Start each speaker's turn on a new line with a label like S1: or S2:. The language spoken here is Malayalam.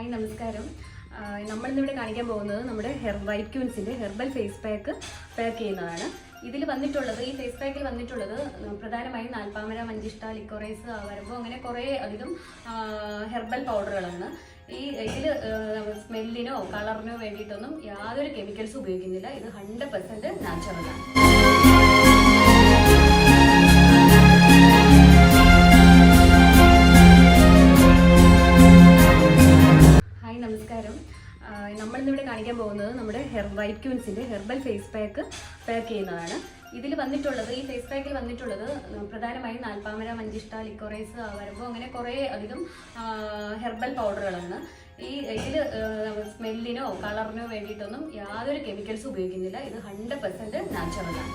S1: ഹായ് നമസ്കാരം. നമ്മളിന്നിവിടെ കാണിക്കാൻ പോകുന്നത് നമ്മുടെ വൈറ്റ് ക്യൂൻസിൻ്റെ ഹെർബൽ ഫേസ് പാക്ക് ചെയ്യുന്നതാണ്. ഇതിൽ വന്നിട്ടുള്ളത്, ഈ ഫേസ് പാക്കിൽ വന്നിട്ടുള്ളത് പ്രധാനമായും നാൽപ്പാമര, മഞ്ചിഷ്ട, ലിക്കോറൈസ്, വരമ്പോ അങ്ങനെ കുറേ അധികം ഹെർബൽ പൗഡറുകളാണ്. ഇതിൽ സ്മെല്ലിനോ കളറിനോ വേണ്ടിയിട്ടൊന്നും യാതൊരു കെമിക്കൽസും ഉപയോഗിക്കുന്നില്ല. ഇത് 100% നാച്ചുറലാണ്. നമസ്കാരം. നമ്മളിന്നിവിടെ കാണിക്കാൻ പോകുന്നത് നമ്മുടെ വൈറ്റ് ക്യൂൻസിൻ്റെ ഹെർബൽ ഫേസ് പാക്ക് ചെയ്യുന്നതാണ്. ഇതിൽ വന്നിട്ടുള്ളത്, ഈ ഫേസ് പാക്കിൽ വന്നിട്ടുള്ളത് പ്രധാനമായും നാൽപ്പാമര, മഞ്ചിഷ്ട, ലിക്കോറൈസ്, വരമ്പോ അങ്ങനെ കുറേ അധികം ഹെർബൽ പൗഡറുകളാണ്. ഇതിൽ സ്മെല്ലിനോ കളറിനോ വേണ്ടിയിട്ടൊന്നും യാതൊരു കെമിക്കൽസും ഉപയോഗിക്കുന്നില്ല. ഇത് 100% നാച്ചുറലാണ്.